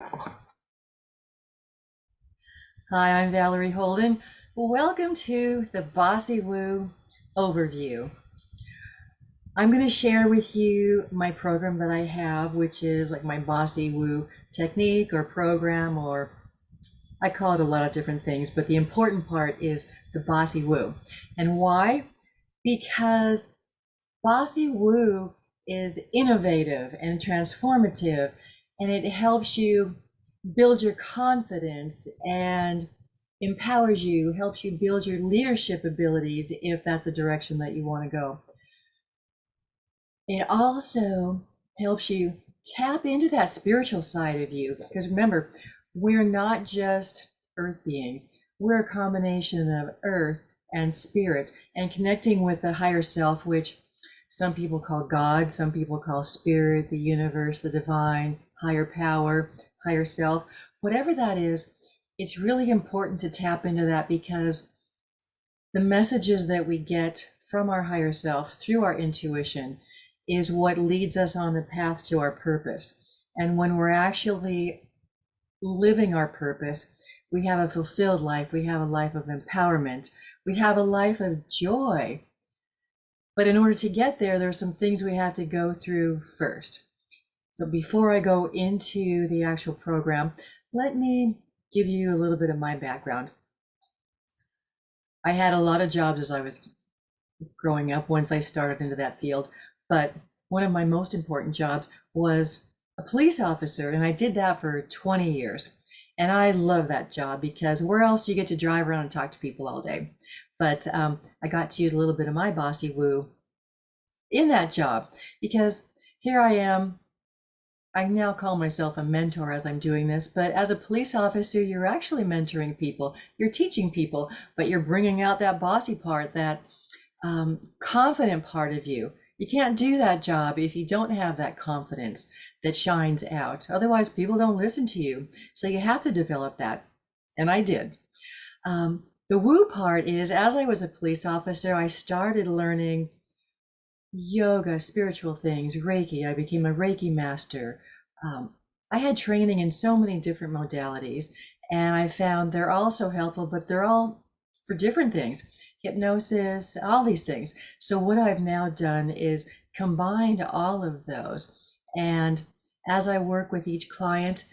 Hi, I'm Valerie Holden. Welcome to the Bossy Woo Overview. I'm going to share with you my program that I have, which is like my Bossy Woo technique or program, or I call it a lot of different things, but the important part is the Bossy Woo. And why? Because Bossy Woo is innovative and transformative, and it helps you build your confidence and empowers you, helps you build your leadership abilities if that's the direction that you want to go. It also helps you tap into that spiritual side of you, because remember, we're not just earth beings, we're a combination of earth and spirit, and connecting with the higher self, which some people call God, some people call spirit, the universe, the divine, higher power, higher self. Whatever that is, it's really important to tap into that, because the messages that we get from our higher self through our intuition is what leads us on the path to our purpose. And when we're actually living our purpose, we have a fulfilled life, we have a life of empowerment, we have a life of joy. But in order to get there, there's some things we have to go through first. So before I go into the actual program, let me give you a little bit of my background. I had a lot of jobs as I was growing up once I started into that field, but one of my most important jobs was a police officer, and I did that for 20 years. And I love that job, because where else do you get to drive around and talk to people all day? But I got to use a little bit of my bossy woo in that job, because here I am. I now call myself a mentor as I'm doing this, but as a police officer, you're actually mentoring people, you're teaching people, but you're bringing out that bossy part, that confident part of you. You can't do that job if you don't have that confidence that shines out. Otherwise, people don't listen to you. So you have to develop that. And I did. The woo part is, as I was a police officer, I started learning yoga, spiritual things, Reiki. I became a Reiki master. I had training in so many different modalities, and I found they're all so helpful, but they're all for different things. Hypnosis, all these things. So what I've now done is combined all of those. And as I work with each client,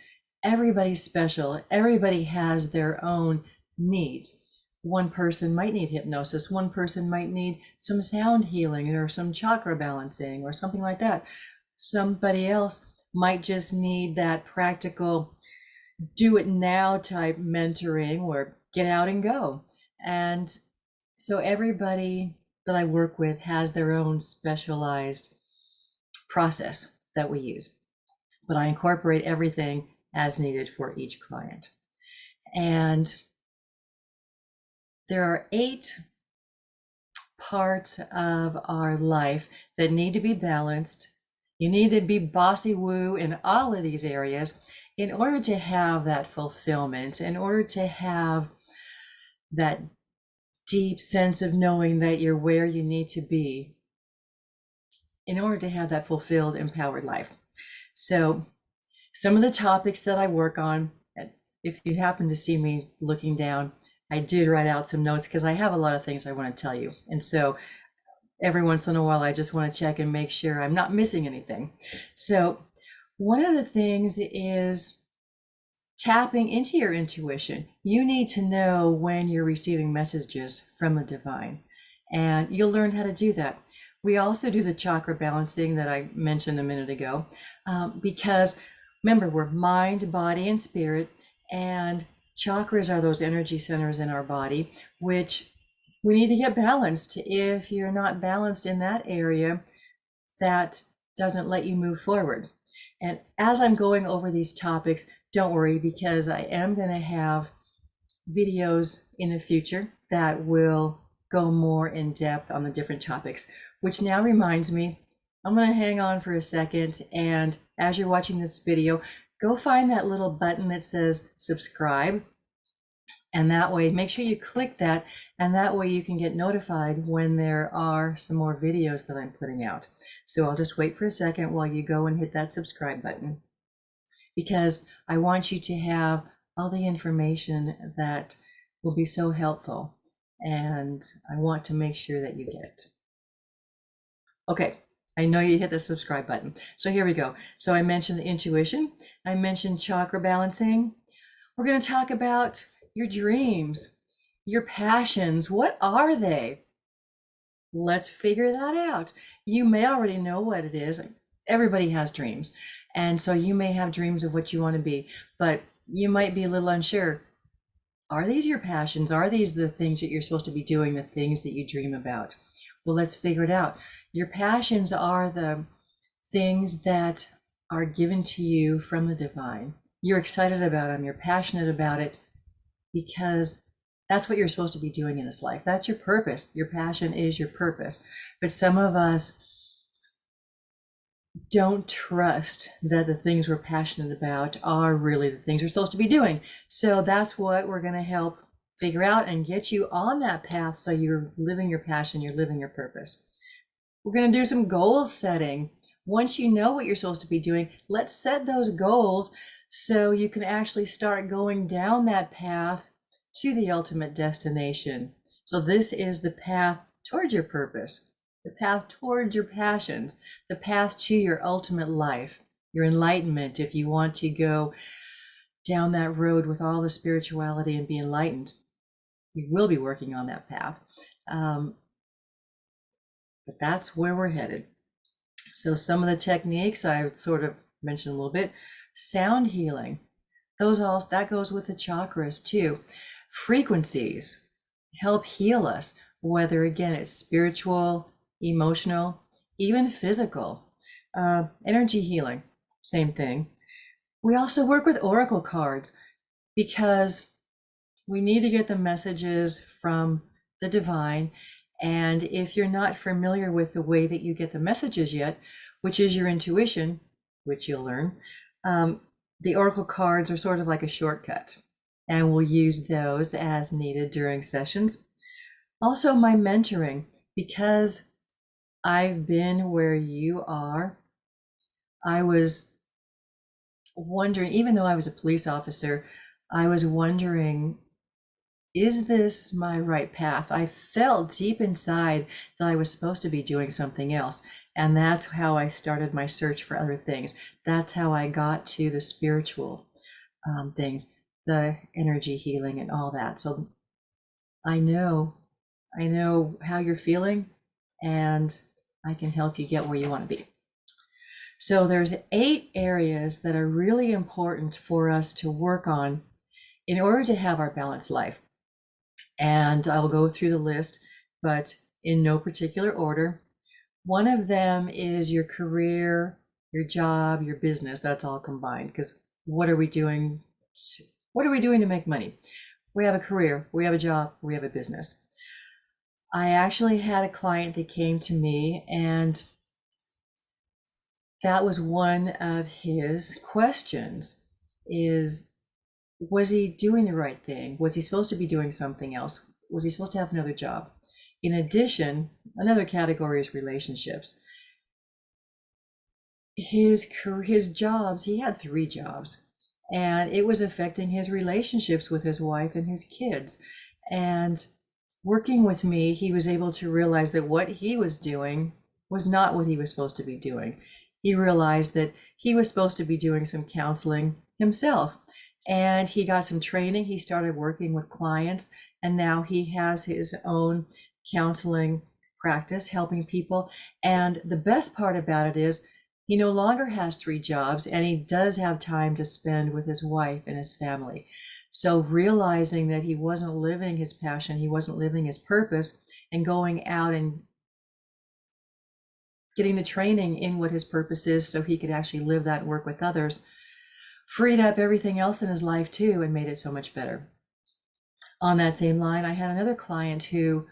everybody's special. Everybody has their own needs. One person might need hypnosis, one person might need some sound healing or some chakra balancing or something like that. Somebody else might just need that practical do it now type mentoring, or get out and go. And so everybody that I work with has their own specialized process that we use, but I incorporate everything as needed for each client. And there are 8 parts of our life that need to be balanced. You need to be bossy woo in all of these areas in order to have that fulfillment, in order to have that deep sense of knowing that you're where you need to be, in order to have that fulfilled, empowered life. So some of the topics that I work on, if you happen to see me looking down, I did write out some notes, because I have a lot of things I want to tell you. And so every once in a while, I just want to check and make sure I'm not missing anything. So one of the things is tapping into your intuition. You need to know when you're receiving messages from the divine, and you'll learn how to do that. We also do the chakra balancing that I mentioned a minute ago, because remember, we're mind, body, and spirit, and chakras are those energy centers in our body, which we need to get balanced. If you're not balanced in that area, that doesn't let you move forward. And as I'm going over these topics, don't worry, because I am going to have videos in the future that will go more in depth on the different topics, which now reminds me, I'm going to hang on for a second. And as you're watching this video, go find that little button that says subscribe. And that way, make sure you click that, and that way you can get notified when there are some more videos that I'm putting out. So I'll just wait for a second while you go and hit that subscribe button. because I want you to have all the information that will be so helpful, and I want to make sure that you get it. Okay, I know you hit the subscribe button. So here we go. So I mentioned the intuition, I mentioned chakra balancing. We're going to talk about your dreams, your passions. What are they? Let's figure that out. You may already know what it is. Everybody has dreams. And so you may have dreams of what you want to be, but you might be a little unsure. Are these your passions? Are these the things that you're supposed to be doing, the things that you dream about? Well, let's figure it out. Your passions are the things that are given to you from the divine. You're excited about them, you're passionate about it, because that's what you're supposed to be doing in this life. That's your purpose. Your passion is your purpose. But some of us don't trust that the things we're passionate about are really the things we're supposed to be doing. So that's what we're going to help figure out and get you on that path, so you're living your passion, you're living your purpose. We're going to do some goal setting. Once you know what you're supposed to be doing, let's set those goals so you can actually start going down that path to the ultimate destination. So this is the path towards your purpose, the path towards your passions, the path to your ultimate life, your enlightenment. If you want to go down that road with all the spirituality and be enlightened, you will be working on that path. But that's where we're headed. So some of the techniques I sort of mentioned a little bit. Sound healing, that goes with the chakras too. Frequencies help heal us, whether again it's spiritual, emotional, even physical. Energy healing, same thing. We also work with oracle cards because we need to get the messages from the divine. And if you're not familiar with the way that you get the messages yet, which is your intuition, which you'll learn, the oracle cards are sort of like a shortcut, and we'll use those as needed during sessions. Also, my mentoring, because I've been where you are. I was wondering, even though I was a police officer, I was wondering, is this my right path? I felt deep inside that I was supposed to be doing something else. And that's how I started my search for other things. That's how I got to the spiritual things, the energy healing and all that. So I know how you're feeling, and I can help you get where you want to be. So there's 8 areas that are really important for us to work on in order to have our balanced life. And I'll go through the list, but in no particular order. One of them is your career, your job, your business. That's all combined, because what are we doing? What are we doing to make money? We have a career, we have a job, we have a business. I actually had a client that came to me, and that was one of his questions, was he doing the right thing? Was he supposed to be doing something else? Was he supposed to have another job? In addition, another category is relationships. His jobs, he had 3 jobs, and it was affecting his relationships with his wife and his kids. And working with me, he was able to realize that what he was doing was not what he was supposed to be doing. He realized that he was supposed to be doing some counseling himself. And he got some training. He started working with clients, and now he has his own counseling practice helping people. And the best part about it is he no longer has 3 jobs, and he does have time to spend with his wife and his family. So realizing that he wasn't living his passion, he wasn't living his purpose, and going out and getting the training in what his purpose is so he could actually live that and work with others, freed up everything else in his life too, and made it so much better. On that same line, I had another client who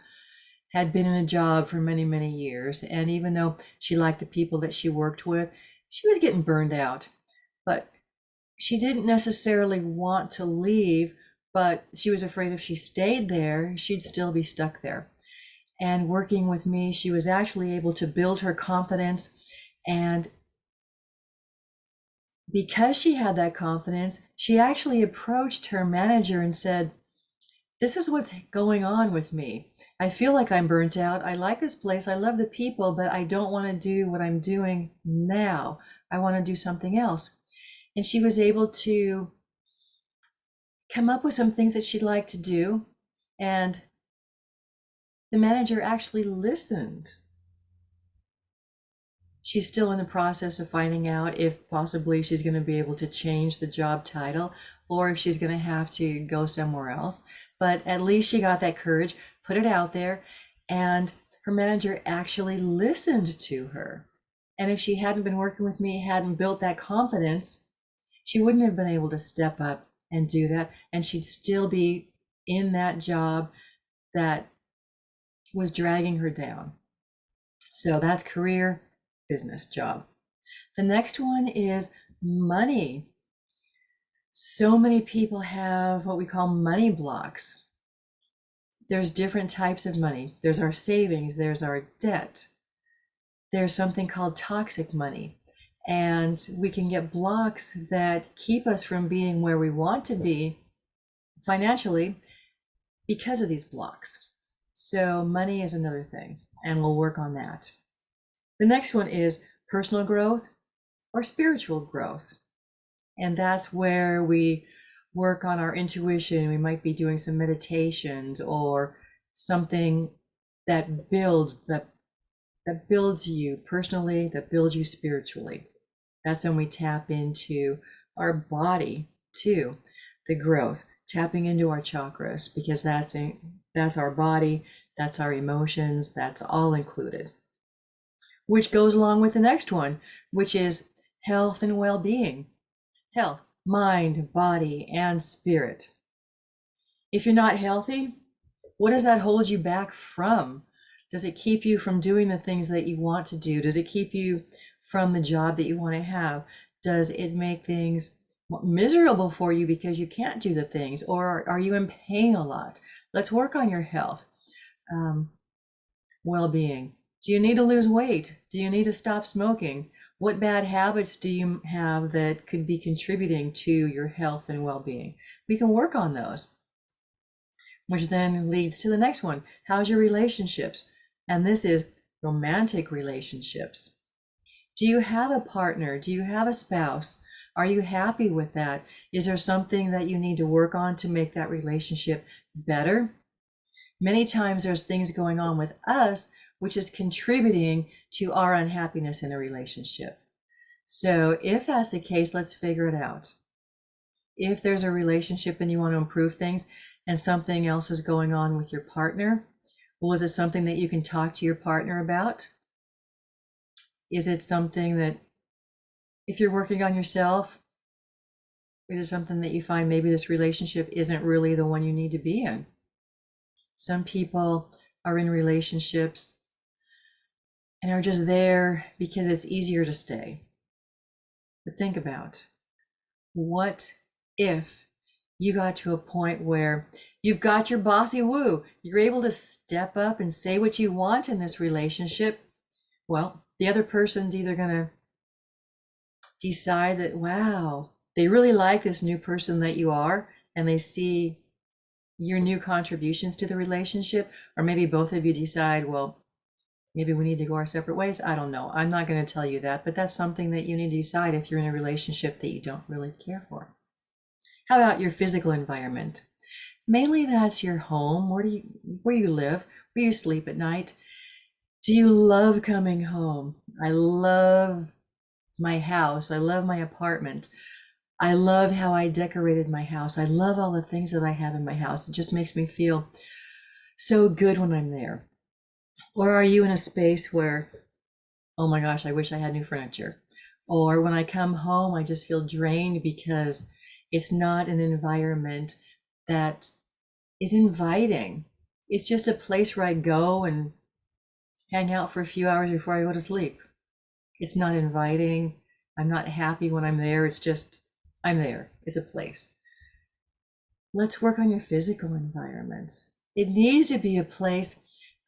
had been in a job for many, many years. And even though she liked the people that she worked with, she was getting burned out. But she didn't necessarily want to leave, but she was afraid if she stayed there, she'd still be stuck there. And working with me, she was actually able to build her confidence and because she had that confidence, she actually approached her manager and said, this is what's going on with me. I feel like I'm burnt out. I like this place. I love the people, but I don't want to do what I'm doing now. I want to do something else. And she was able to come up with some things that she'd like to do. And the manager actually listened. She's still in the process of finding out if possibly she's going to be able to change the job title or if she's going to have to go somewhere else. But at least she got that courage, put it out there, and her manager actually listened to her. And if she hadn't been working with me, hadn't built that confidence, she wouldn't have been able to step up and do that. And she'd still be in that job that was dragging her down. So that's career, business, job. The next one is money. So many people have what we call money blocks. There's different types of money. There's our savings, there's our debt. There's something called toxic money. And we can get blocks that keep us from being where we want to be financially because of these blocks. So money is another thing, and we'll work on that. The next one is personal growth or spiritual growth. And that's where we work on our intuition. We might be doing some meditations or something that builds you personally, that builds you spiritually. That's when we tap into our body too, the growth, tapping into our chakras, because that's our body, that's our emotions, that's all included. Which goes along with the next one, which is health and well-being. Health, mind, body, and spirit. If you're not healthy, what does that hold you back from? Does it keep you from doing the things that you want to do? Does it keep you from the job that you want to have? Does it make things miserable for you because you can't do the things? Or are you in pain a lot? Let's work on your health, well-being. Do you need to lose weight? Do you need to stop smoking? What bad habits do you have that could be contributing to your health and well-being? We can work on those, which then leads to the next one. How's your relationships? And this is romantic relationships. Do you have a partner? Do you have a spouse? Are you happy with that? Is there something that you need to work on to make that relationship better? Many times there's things going on with us which is contributing to our unhappiness in a relationship. So if that's the case, let's figure it out. If there's a relationship and you want to improve things and something else is going on with your partner, well, is it something that you can talk to your partner about? Is it something that, if you're working on yourself, is it something that you find maybe this relationship isn't really the one you need to be in? Some people are in relationships and are just there because it's easier to stay. But think about, what if you got to a point where you've got your bossy woo, you're able to step up and say what you want in this relationship? Well, the other person's either going to decide that, wow, they really like this new person that you are, and they see your new contributions to the relationship, or maybe both of you decide, well, maybe we need to go our separate ways. I don't know. I'm not going to tell you that, but that's something that you need to decide if you're in a relationship that you don't really care for. How about your physical environment? Mainly that's your home, where you live, where you sleep at night. Do you love coming home? I love my house. I love my apartment. I love how I decorated my house. I love all the things that I have in my house. It just makes me feel so good when I'm there. Or are you in a space where, oh my gosh, I wish I had new furniture? Or when I come home, I just feel drained because it's not an environment that is inviting. It's just a place where I go and hang out for a few hours before I go to sleep. It's not inviting. I'm not happy when I'm there. It's just, I'm there. It's a place. Let's work on your physical environment. It needs to be a place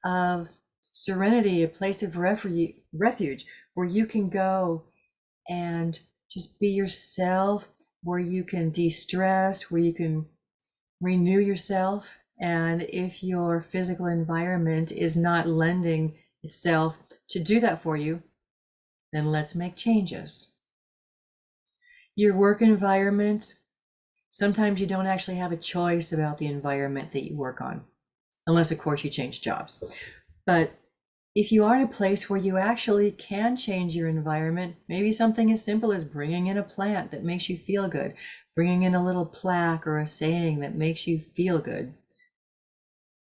of serenity, a place of refuge where you can go and Just be yourself, where you can de-stress, where you can renew yourself. And if your physical environment is not lending itself to do that for you, then let's make changes. Your work environment, sometimes you don't actually have a choice about the environment that you work on, unless of course you change jobs. But if you are in a place where you actually can change your environment, maybe something as simple as bringing in a plant that makes you feel good, bringing in a little plaque or a saying that makes you feel good.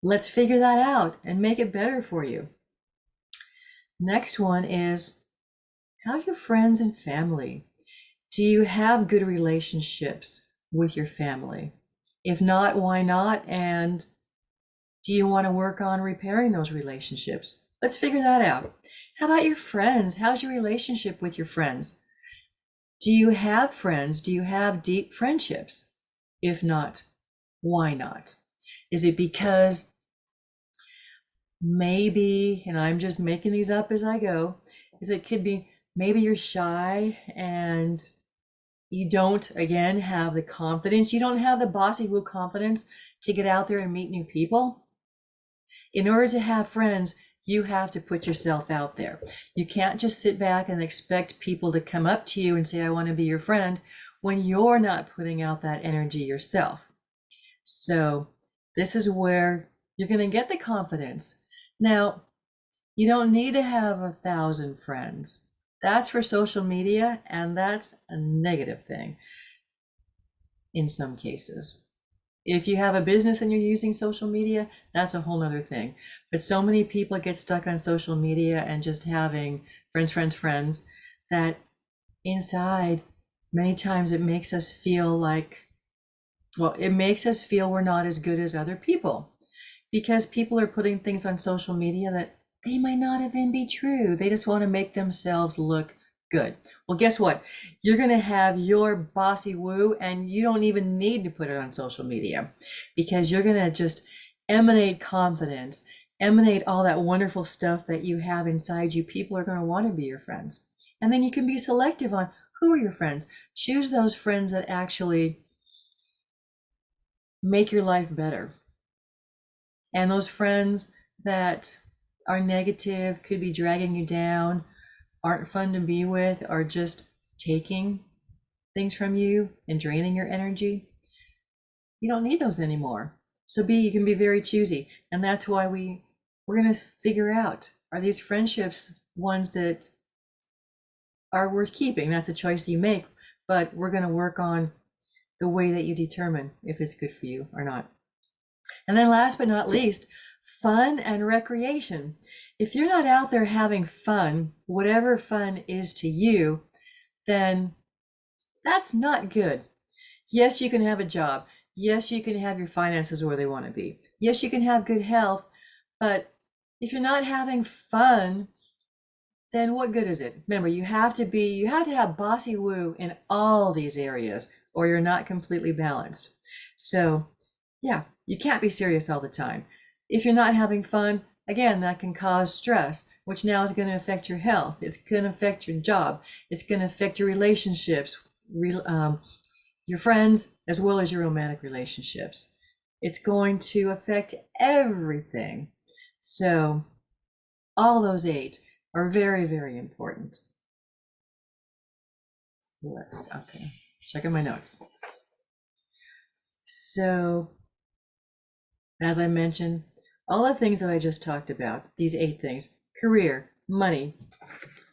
Let's figure that out and make it better for you. Next one is, how are your friends and family? Do you have good relationships with your family? If not, why not? And do you want to work on repairing those relationships? Let's figure that out. How about your friends? How's your relationship with your friends? Do you have friends? Do you have deep friendships? If not, why not? Is it because maybe, and I'm just making these up as I go, is it could be maybe you're shy and you don't, again, have the confidence, you don't have the Bossy Woo confidence to get out there and meet new people? In order to have friends, you have to put yourself out there. You can't just sit back and expect people to come up to you and say, I want to be your friend, when you're not putting out that energy yourself. So this is where you're going to get the confidence. Now, you don't need to have 1,000 friends. That's for social media, and that's a negative thing in some cases. If you have a business and you're using social media, that's a whole nother thing. But so many people get stuck on social media and just having friends, that inside, many times it makes us feel like, well, it makes us feel we're not as good as other people, because people are putting things on social media that they might not even be true. They just want to make themselves look good. Well, guess what? You're going to have your Bossy Woo, and you don't even need to put it on social media, because you're going to just emanate confidence, emanate all that wonderful stuff that you have inside you. People are going to want to be your friends. And then you can be selective on who are your friends. Choose those friends that actually make your life better. And those friends that are negative, could be dragging you down, aren't fun to be with, are just taking things from you and draining your energy, you don't need those anymore. So you can be very choosy. And that's why we're going to figure out, are these friendships ones that are worth keeping? That's a choice you make, but we're going to work on the way that you determine if it's good for you or not. And then last but not least, fun and recreation. If you're not out there having fun, whatever fun is to you, then that's not good. Yes, you can have a job. Yes, you can have your finances where they want to be. Yes, you can have good health, but if you're not having fun, then what good is it? Remember, you have to have Bossy Woo in all these areas, or you're not completely balanced. So yeah, you can't be serious all the time. If you're not having fun, again, that can cause stress, which now is going to affect your health. It's going to affect your job. It's going to affect your relationships, your friends, as well as your romantic relationships. It's going to affect everything. So all those 8 are very, very important. Okay, checking my notes. So as I mentioned, all the things that I just talked about, these 8 things: career, money,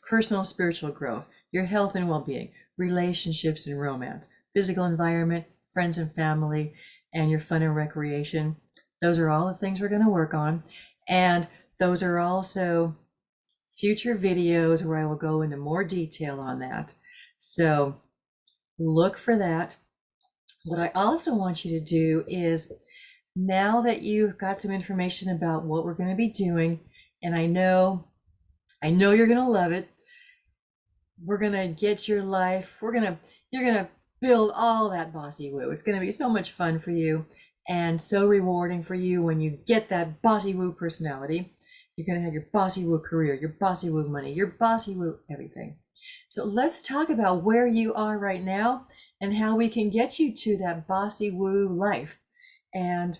personal spiritual growth, your health and well-being, relationships and romance, physical environment, friends and family, and your fun and recreation. Those are all the things we're going to work on. And those are also future videos where I will go into more detail on that. So look for that. What I also want you to do is, now that you've got some information about what we're going to be doing, and I know you're going to love it. We're going to get your life. You're going to build all that Bossy Woo. It's going to be so much fun for you and so rewarding for you when you get that Bossy Woo personality. You're going to have your Bossy Woo career, your Bossy Woo money, your Bossy Woo everything. So let's talk about where you are right now and how we can get you to that Bossy Woo life. And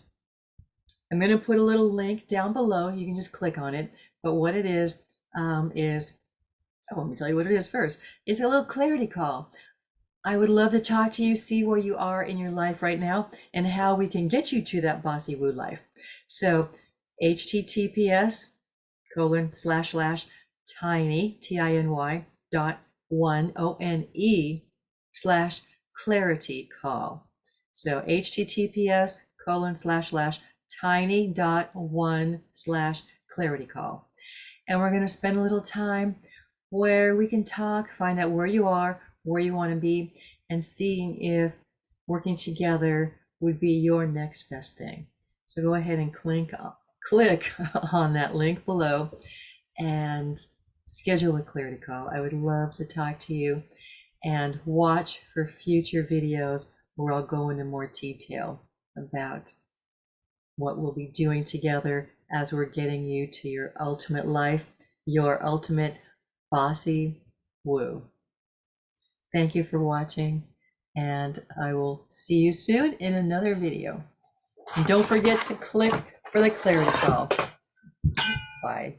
I'm going to put a little link down below. You can just click on it. But what it is, oh, let me tell you what it is first. It's a little clarity call. I would love to talk to you, see where you are in your life right now and how we can get you to that Bossy Woo life. So https://tiny, TINY, .1ONE/clarity call. So https://tiny.1/clarity call. And we're going to spend a little time where we can talk, find out where you are, where you want to be, and seeing if working together would be your next best thing. So go ahead and click on that link below and schedule a clarity call. I would love to talk to you, and watch for future videos where I'll go into more detail about what we'll be doing together as we're getting you to your ultimate life, your ultimate Bossy Woo. Thank you for watching, and I will see you soon in another video. And don't forget to click for the clarity call. Bye.